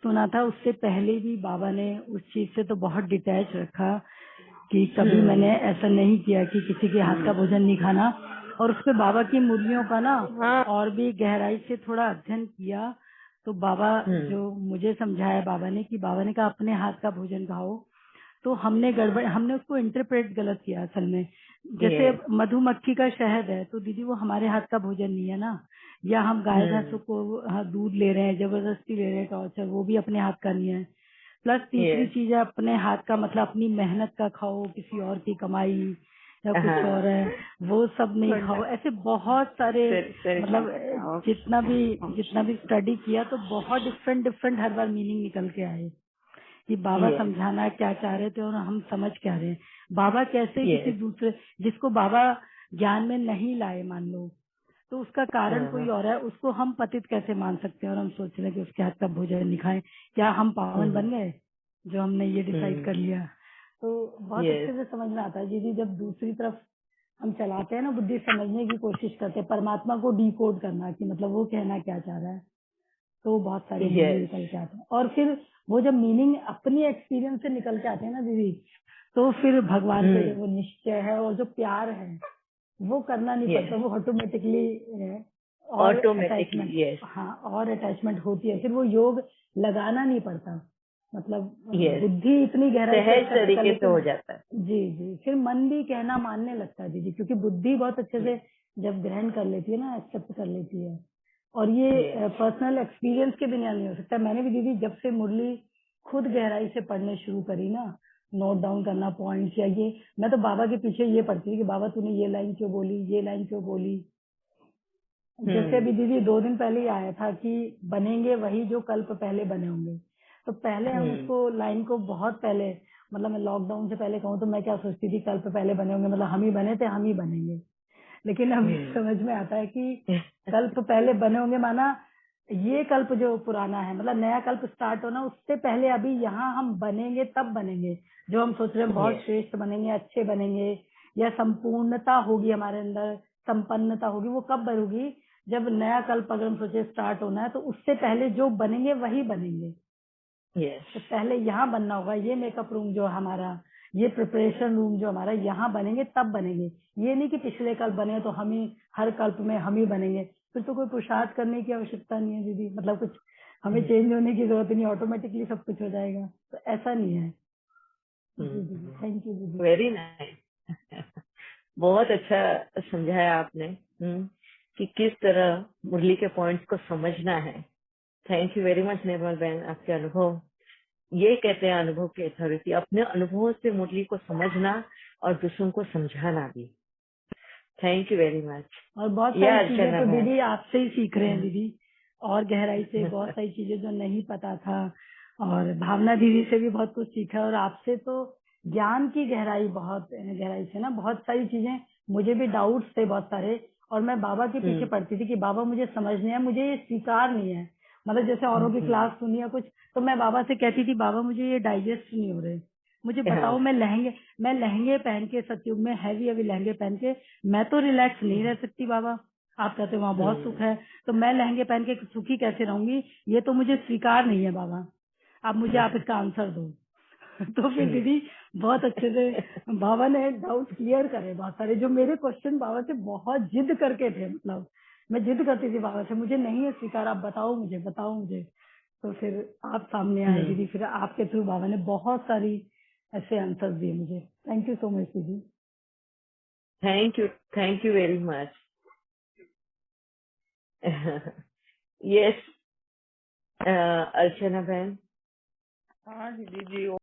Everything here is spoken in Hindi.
सुना था उससे पहले भी बाबा ने उस चीज से तो बहुत डिटैच रखा कि कभी मैंने ऐसा नहीं किया कि किसी के हाथ का भोजन नहीं खाना। और उस पे बाबा की मुरलियों का ना हाँ। और भी गहराई से थोड़ा अध्ययन किया तो बाबा जो मुझे समझाया बाबा ने कि बाबा ने कहा अपने हाथ का भोजन खाओ। तो हमने उसको इंटरप्रेट गलत किया असल में। जैसे यस। मधुमक्खी का शहद है तो दीदी वो हमारे हाथ का भोजन नहीं है ना। या हम गाय भैंसों को दूध ले रहे हैं जबरदस्ती ले रहे हैं टॉर्चर, वो भी अपने हाथ का नहीं है। प्लस तीसरी यस। चीज है अपने हाथ का मतलब अपनी मेहनत का खाओ, किसी और की कमाई या कुछ और हाँ। है वो सब नहीं खाओ। ऐसे बहुत सारे मतलब जितना भी स्टडी किया तो बहुत डिफरेंट डिफरेंट हर बार मीनिंग निकल के आए कि बाबा यस। समझाना क्या चाह रहे थे और हम समझ क्या रहे हैं। बाबा कैसे किसी यस। दूसरे जिसको बाबा ज्ञान में नहीं लाए मान लो तो उसका कारण कोई और है, उसको हम पतित कैसे मान सकते हैं और हम सोच रहे हैं कि उसके हाथ का भोजन नहीं खाएं। क्या हम पावन बन गए जो हमने ये डिसाइड कर लिया? तो बहुत यस। अच्छे से समझ में आता है दीदी जब दूसरी तरफ हम चलाते हैं ना बुद्धि, समझने की कोशिश करते हैं परमात्मा को डिकोड करना कि मतलब वो कहना क्या चाह रहा है, तो बहुत सारी मीनिंग यस। निकल के आते हैं। और फिर वो जब मीनिंग अपनी एक्सपीरियंस से निकल के आते हैं ना दीदी, तो फिर भगवान पे जो वो निश्चय है और जो प्यार है वो करना नहीं पड़ता, यस। वो ऑटोमेटिकली और अटैचमेंट, ऑटोमेटिकली। यस। हाँ और अटैचमेंट होती है। फिर वो योग लगाना नहीं पड़ता, मतलब यस। बुद्धि इतनी गहराई से सहज एक्सेप्ट कर तरीके से लेती हो ना। जाता है। जी जी, फिर मन भी कहना मानने लगता है दीदी, क्योंकि बुद्धि बहुत अच्छे से जब ग्रहण कर लेती है ना, एक्सेप्ट कर लेती है। और ये यस। पर्सनल एक्सपीरियंस के बिना नहीं हो सकता। मैंने भी दीदी जब से मुरली खुद गहराई से पढ़ने शुरू करी ना, नोट डाउन करना पॉइंट्स या ये, मैं तो बाबा के पीछे ये पढ़ती थी कि बाबा तूने ये लाइन क्यों बोली, ये लाइन क्यों बोली। जैसे अभी दीदी 2 दिन पहले ही आया था कि बनेंगे वही जो कल्प पहले बने होंगे। तो पहले हम उसको लाइन को बहुत पहले, मतलब मैं लॉकडाउन से पहले कहूँ तो मैं क्या सोचती थी कल्प पहले बने होंगे मतलब हम ही बने थे हम ही बनेंगे। लेकिन अभी समझ में आता है कि कल्प पहले बने होंगे माना ये कल्प जो पुराना है, मतलब नया कल्प स्टार्ट होना उससे पहले अभी यहाँ हम बनेंगे तब बनेंगे जो हम सोच रहे हैं बहुत यस। श्रेष्ठ बनेंगे, अच्छे बनेंगे या संपूर्णता होगी हमारे अंदर, संपन्नता होगी। वो कब होगी? जब नया कल्प अगर हम सोचे स्टार्ट होना है तो उससे पहले जो बनेंगे वही बनेंगे। यस। तो पहले यहाँ बनना होगा, ये मेकअप रूम जो हमारा, ये प्रिपरेशन रूम जो हमारा, यहाँ बनेंगे तब बनेंगे। ये नहीं कि पिछले कल्प बने तो हम ही हर कल्प में हम ही बनेंगे, फिर तो कोई पुरुषार्थ करने की आवश्यकता नहीं है दीदी, मतलब कुछ हमें चेंज होने की जरूरत नहीं, ऑटोमेटिकली सब कुछ हो जाएगा। तो ऐसा नहीं है। जी दीदी, थैंक यू दीदी। Very nice. बहुत अच्छा समझाया आपने। कि किस तरह मुरली के पॉइंट्स को समझना है। थैंक यू वेरी मच निर्मल बहन, आपके अनुभव, ये कहते हैं अनुभव की अथॉरिटी, अपने अनुभवों से मुरली को समझना और दूसरों को समझाना भी। Thank you very much. और बहुत या सारी चीजें अर्चना तो बहन। दीदी आपसे ही सीख रहे हैं दीदी, और गहराई से बहुत सारी चीजें जो नहीं पता था। और भावना दीदी से भी बहुत कुछ सीखा और आपसे तो ज्ञान की गहराई, बहुत गहराई से ना बहुत सारी चीजें, मुझे भी डाउट्स थे बहुत सारे। और मैं बाबा के पीछे पढ़ती थी कि बाबा मुझे समझने है, मुझे ये स्वीकार नहीं है। मतलब जैसे औरों की क्लास सुनी या कुछ, तो मैं बाबा से कहती थी बाबा मुझे ये डाइजेस्ट नहीं हो रहे, मुझे बताओ। मैं लहंगे पहन के सतयुग में हैवी हैवी लहंगे पहन के मैं तो रिलैक्स नहीं रह सकती बाबा। आप कहते वहाँ बहुत सुख है, तो मैं लहंगे पहन के सुखी कैसे रहूंगी? ये तो मुझे स्वीकार नहीं है बाबा, अब मुझे आप इसका आंसर दो। तो फिर दीदी बहुत अच्छे से बाबा ने डाउट क्लियर करे बहुत सारे, जो मेरे क्वेश्चन बाबा से बहुत जिद करके थे। मतलब मैं जिद करती थी बाबा से, मुझे नहीं है स्वीकार, आप बताओ मुझे, बताओ मुझे। तो फिर आप सामने आए दीदी, फिर आपके थ्रू बाबा ने बहुत सारी ऐसे आंसर दिए मुझे। थैंक यू सो मच दीदी। Thank you very much. Yes Archana बहन। हाँ दीदी जी।